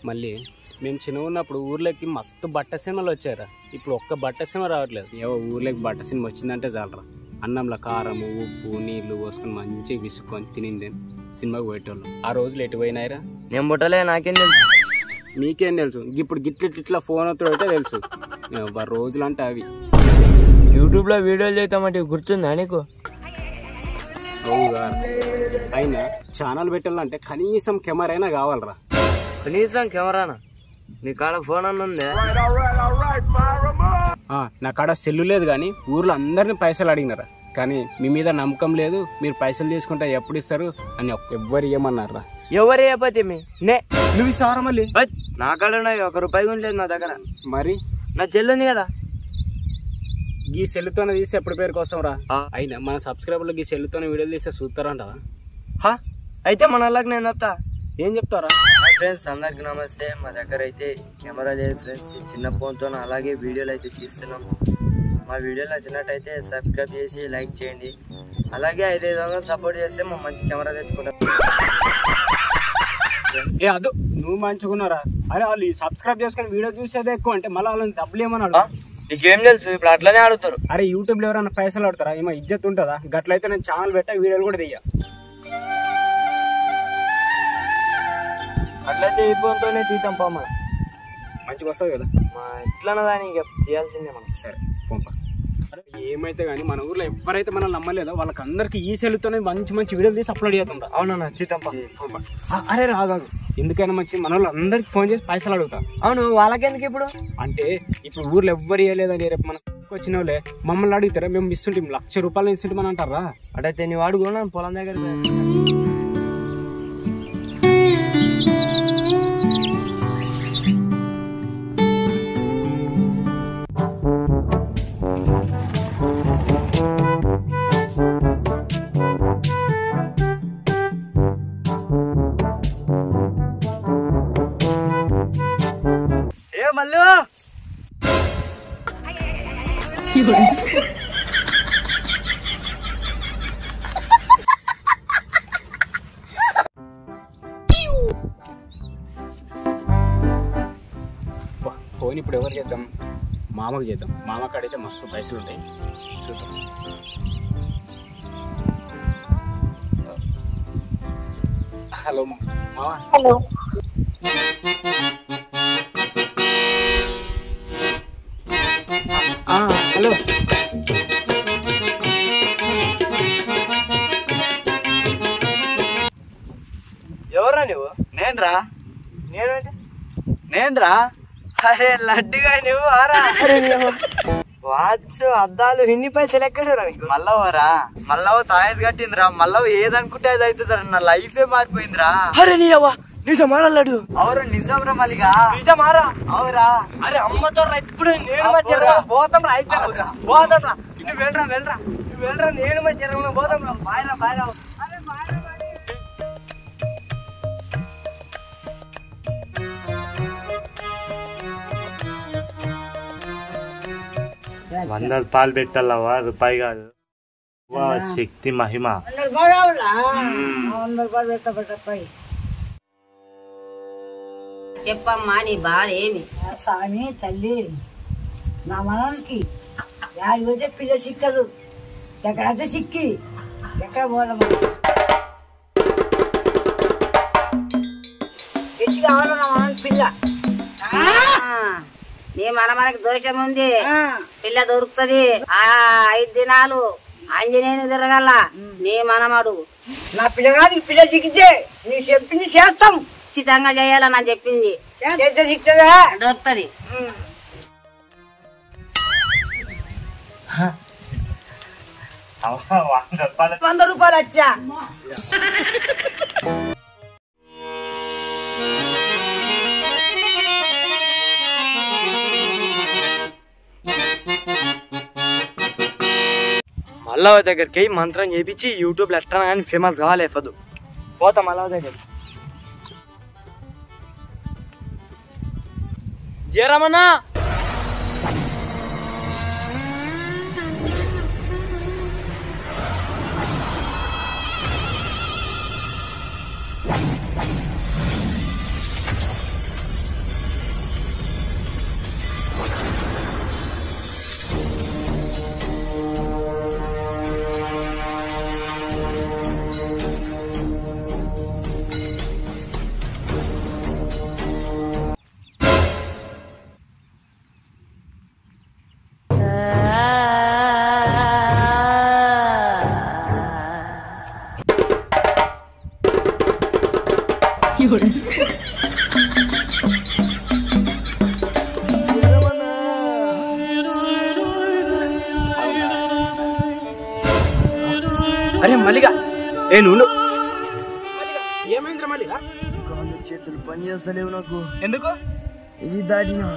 మళ్ళీ మేము చిన్నగా ఉన్నప్పుడు ఊర్లోకి మస్తు బట్ట సినిమాలు వచ్చారా. ఇప్పుడు ఒక్క బట్ట సినిమా రావట్లేదు. ఏవో ఊర్లోకి బట్ట సినిమా వచ్చిందంటే చాలరా, అన్నంలో కారము ఉప్పు నీళ్లు పోసుకొని మంచిగా విసుకొని తినింది సినిమాకి పోయేటోళ్ళు. ఆ రోజులు ఎటు పోయినాయిరా? నేను పుట్టలే, నాకేం తెలుసు? మీకేం తెలుసు? ఇప్పుడు గిట్ల ఫోన్ అవుతాడైతే తెలుసు. రోజులు అంటే అవి. యూట్యూబ్ లో వీడియోలు చేద్దామంటే గుర్తుందా నీకు? అవుగా, అయినా ఛానల్ పెట్టాలంటే కనీసం కెమెరా అయినా కావాలరా. కనీసం కెమెరానా? నీ కాడ ఫోన్ అన్న ఉందే? నా కాడ సెల్లు లేదు, కానీ ఊర్లో అందరినీ పైసలు అడిగినారా. కానీ మీ మీద నమ్మకం లేదు, మీరు పైసలు తీసుకుంటే ఎప్పుడు ఇస్తారు అని ఎవ్వరు ఏమన్నారా? ఎవరు చెప్పతే నువ్వు ఇస్తావరా? మళ్ళీ నా కాడ ఉన్నాయి, ₹1 కూడా లేదు నా దగ్గర. మరి నా చెల్లుంది కదా, ఈ సెల్లుతోనే తీసి ఎప్పుడు పేరుకు వస్తాం రా. అయినా మన సబ్స్క్రైబర్లు ఈ సెల్లుతోనే వీడియోలు తీస్తే చూస్తారంటవా? అయితే మన వాళ్ళకి నేను చెప్తా. ఏం చెప్తారా? ఫ్రెండ్స్ అందరికి నమస్తే. మా దగ్గర అయితే కెమెరా లేదు ఫ్రెండ్స్, చిన్న ఫోన్తో అలాగే వీడియోలు అయితే తీస్తున్నాము. మా వీడియోలు నచ్చినట్టయితే సబ్స్క్రైబ్ చేసి లైక్ చేయండి. అలాగే 500 సపోర్ట్ చేస్తే మా మంచి కెమెరా తెచ్చుకుంటాం. అదు నువ్వు మంచుకున్నారా? అరే వాళ్ళు సబ్స్క్రైబ్ చేసుకుని వీడియో చూసేదే ఎక్కువ అంటే మళ్ళీ వాళ్ళని డబ్బులు ఏమన్నాడు? నీకేం తెలుసు? ఇప్పుడు అట్లనే ఆడుతారు. అరే యూట్యూబ్ లో ఎవరైనా పైసలు ఆడతారా? ఏమో ఇజ్జత్ ఉంటుందా? గట్లయితే నేను ఛానల్ పెట్టా, వీడియోలు కూడా తీయ. అట్లయితే ఈ ఫోన్తోనే తీద్దాం పా, మనం మంచిగా వస్తుంది కదా. మా ఎట్లా దాన్ని తీయాల్సిందే మనం. సరే ఫోన్ పా. ఏమైతే కానీ మన ఊర్లో ఎవరైతే మనం నమ్మలేదో వాళ్ళకి అందరికి ఈ సెల్లుతోనే మంచి మంచి వీడియోలు తీసి అప్లోడ్ చేస్తుంటా. అవునన్నా, తీద్దాం పా. అరే రాగాదు, ఎందుకైనా మంచి మన వాళ్ళు అందరికి ఫోన్ చేసి పైసలు అడుగుతా. అవును, వాళ్ళకెందుకు ఇప్పుడు? అంటే ఇప్పుడు ఊర్లో ఎవ్వరు ఇవ్వలేదని రేపు మనకు వచ్చిన వాళ్ళే మమ్మల్ని అడుగుతారా? మేము ఇస్తుంటాం, ₹1,00,000 ఇస్తుంటామని అంటారా? అటైతే నీ వాడు కూడా పొలం దగ్గర ఫోన్ ఇప్పుడు ఎవరు చేద్దాం? మామకు చేద్దాం. మామ కాడైతే మస్తు పైసలు ఉంటాయి, చూద్దాం. హలో మామ. హలో. హలో. ఎవరా నువ్వు? నేనురా. నేనంటే నేనురా. అరే లడ్డుగా నువ్వు ఆరా. వాచ్ అద్దాలు ఇన్ని పైసలు ఎక్కడరా నీకు? మల్లవరా, మల్లవ తాయేది కట్టిందిరా. మల్లవ ఏదనుకుంటే అది అవుతుందిరా. నా లైఫే మారిపోయిందిరా. అరే నీ అవ్వ నిజమారా లడ్డు? అవరు నిజంరా మల్లిగా. నిజమారా? అవురా. అరే అమ్మతో ఇప్పుడు నేను మధ్య పోతాం రా. అయితే పోతాం రా. నువ్వు వెళ్ళరా వెళ్ళరా, నువ్వు వెళ్ళరా, నేను మధ్య పోతాం రా. బాయ్రా బాయ్రా. అరే బాయ్రా. 100 రూపాయలు పెట్టాలవా, రూపాయి కాదు. శక్తి మహిమ. చెప్పమ్మా నీ బాధ ఏమి? స్వామి తల్లి, నా మనకి యాడిపోతే పిల్ల సిక్కదు. ఎక్కడైతే సిక్కి ఎక్కడ పోదమ్మా. తెచ్చి కావాలి నా మనకి పిల్ల. నీ మనకి దోషం ఉంది, పిల్ల దొరుకుతుంది. 5 దినాలు ఆంజనేయుని తిరగల నీ మనమడు. నా పిల్లగానికి పిల్ల సిక్కితే నీ చెప్పింది చేస్తాం. ఖచ్చితంగా చేయాలని అని చెప్పింది. చేస్తే సిక్తదా? దొరుకుతుంది. 100 రూపాయలు వచ్చా. మల్లవ దగ్గరికి మంత్రం చేపించి యూట్యూబ్ లో ఎట్లా కానీ ఫేమస్ కావాలి. ఫదు పోతా మల్లవ దగ్గర. జయరామన్నా, అరే మల్లిగా ఏ నువ్వు ఏమైందిరా మల్లిగా? కాళ్ళు చేతులు పని చేస్తలేవు నాకు. ఎందుకు? ఇది దాటినా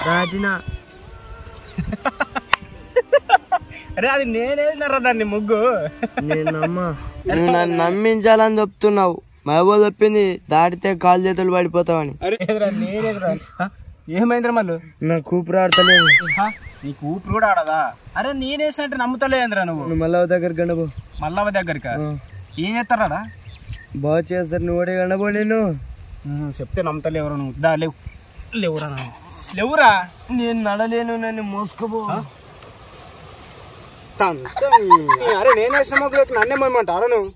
దాటినా. అరే అది నేనేసినారా దాన్ని ముగ్గు. నేను నమ్మా, నువ్వు నన్ను నమ్మించాలని చెప్తున్నావు. మహబూబ్ చెప్పింది దాటితే కాలు చేతులు పడిపోతావని. అరే నేనేదిరా. ఏమైందిరా మళ్ళీ? నాకు ఊపిరి ఆడతలేదు. నీకు ఊపిరి కూడా ఆడదా? అరే నేనేసినట్టు నమ్ముతలేదురా నువ్వు. నువ్వు మళ్ళా దగ్గర గండబో. మల్లవ దగ్గరికా? ఏం చేస్తారా? బాగా చేస్తారు. నువ్వు గండబో. నేను చెప్తే నమ్ముతలేవురా నువ్వు. దా లేవు. లేవురా లేవురా. నేను నడలేను, నన్ను మోసుకోబో. అరే నేనేసిన మొగ్గులోకి నన్నే మొమ్మంటారా నువ్వు?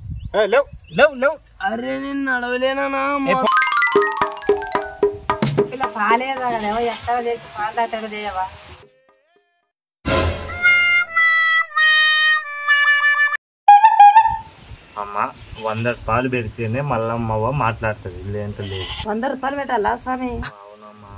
లేవు లేవు లేవు. అరే నేను నడవలేనా? ఇలా పాలేదా ఎక్కడ చేసి పాలు దాటగా చేయవా? అమ్మ 100 పాలు పెడితేనే మల్లమ్మవ్వ మాట్లాడుతుంది. లేంత లేదు. 100 రూపాయలు పెట్టాలా స్వామి? అవునమ్మా.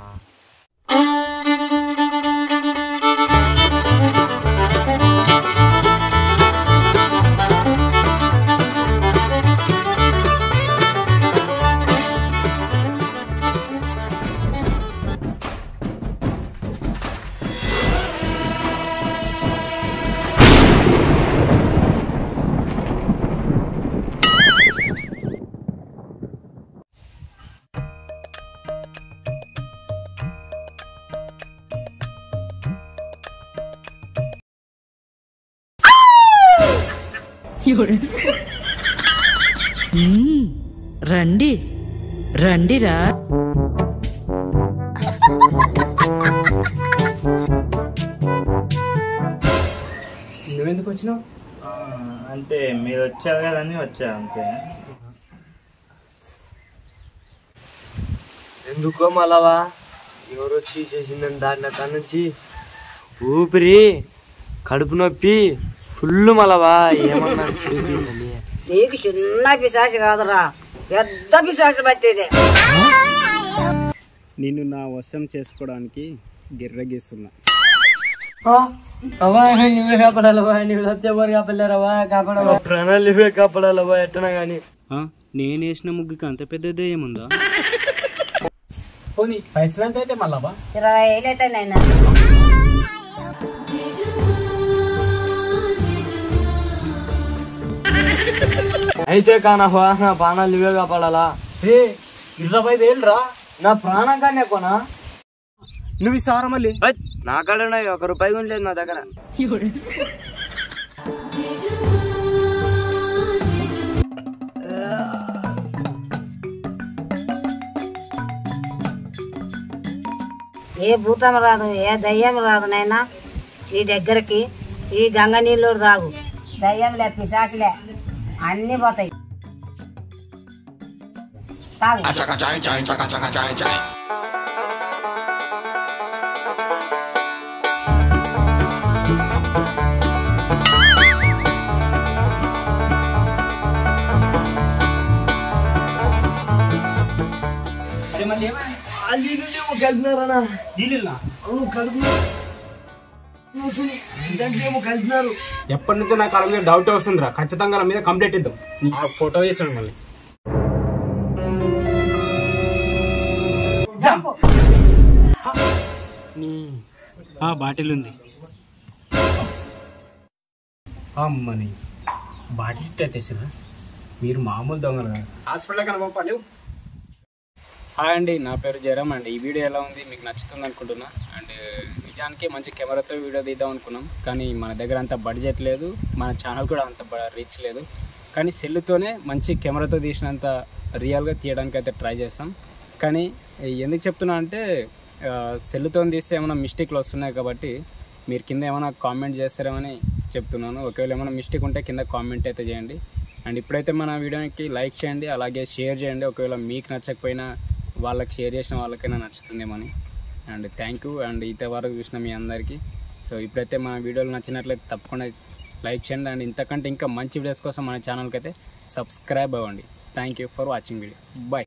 రండి రండిరా. నువ్వెందుకు వచ్చినావు? అంటే మీరు వచ్చారు కదని వచ్చా అంతే. ఎందుకో మళ్ళవా ఎవరు వచ్చి చేసిందని దాటిన కాడ నుంచి ఊపిరి, కడుపు నొప్పి ఫుల్. మళ్ళవా ఏమన్నా నీకు చిన్న పిశాచి కాదురా, పెద్ద పిశాచి పట్టేదే. నిన్ను నా వశం చేసుకోవడానికి గిర్రగీస్తున్నా. అవా నువ్వే కాపాడాలవా, నువ్వు సత్యవారు కాపాడారవా, కాపాడవా, ప్రాణాలు నువ్వే కాపాడాలవా. ఎట్టనా గాని నేనేసిన ముగ్గుకి అంత పెద్దదే ఏముందా? పోనీ పైసలు ఎంత అయితే మళ్ళా? 20,000 అయితే నైనా. అయితే కానవా, నా ప్రాణాలు నువ్వే కాపాడాలా. 20,000 రా. నా ప్రాణం కానీ కొనా. నువ్వు ఇస్తావరా మళ్ళీ? నా కాడ ఉన్నాయి, 1 రూపాయి కూడా లేదు నా దగ్గర. ఏ భూతం రాదు, ఏ దయ్యం రాదు నైనా ఈ దగ్గరికి. ఈ గంగ నీళ్ళు తాగు. దయ్యంలే పిశాసులే అన్ని పోతాయి. తాగు. ఎప్పటి నుంచో నాకు వాళ్ళ మీద డౌట్ వస్తుందిరా. ఖచ్చితంగా వాళ్ళ మీద కంప్లైంట్ ఇద్దాం. ఫోటో తీసాడు మళ్ళీ. బాటిల్ ఉంది. అమ్మని బాటిల్ తెచ్చిరా. మీరు మామూలు దొంగలు కాదు. హాస్పిటల్ కనపండి. హాయ్ అండి, నా పేరు జయరామ్ అండి. ఈ వీడియో ఎలా ఉంది, మీకు నచ్చుతుంది అనుకుంటున్నా. అండ్ నిజానికి మంచి కెమెరాతో వీడియో తీద్దాం అనుకున్నాం, కానీ మన దగ్గర అంత బడ్జెట్ లేదు, మన ఛానల్ కూడా అంత రీచ్ లేదు. కానీ సెల్లుతోనే మంచి కెమెరాతో తీసినంత రియల్గా తీయడానికి అయితే ట్రై చేస్తాం. కానీ ఎందుకు చెప్తున్నా అంటే సెల్లుతో తీస్తే ఏమైనా మిస్టేక్లు వస్తున్నాయి కాబట్టి మీరు కింద ఏమైనా కామెంట్ చేస్తారేమని చెప్తున్నాను. ఒకవేళ ఏమైనా మిస్టేక్ ఉంటే కింద కామెంట్ అయితే చేయండి. అండ్ ఇప్పుడైతే మన వీడియోకి లైక్ చేయండి, అలాగే షేర్ చేయండి. ఒకవేళ మీకు నచ్చకపోయినా వాళ్ళకి షేర్ చేసిన వాళ్ళకైనా నచ్చుతుందేమని. And thank you. అండ్ ఇంతవరకు చూసిన మీ అందరికీ సో ఇప్పుడైతే మన వీడియోలు నచ్చినట్లయితే తప్పకుండా లైక్ చేయండి అండ్ ఇంతకంటే ఇంకా మంచి వీడియోస్ కోసం మన ఛానల్కి అయితే సబ్స్క్రైబ్ అవ్వండి. Thank you for watching video. Bye.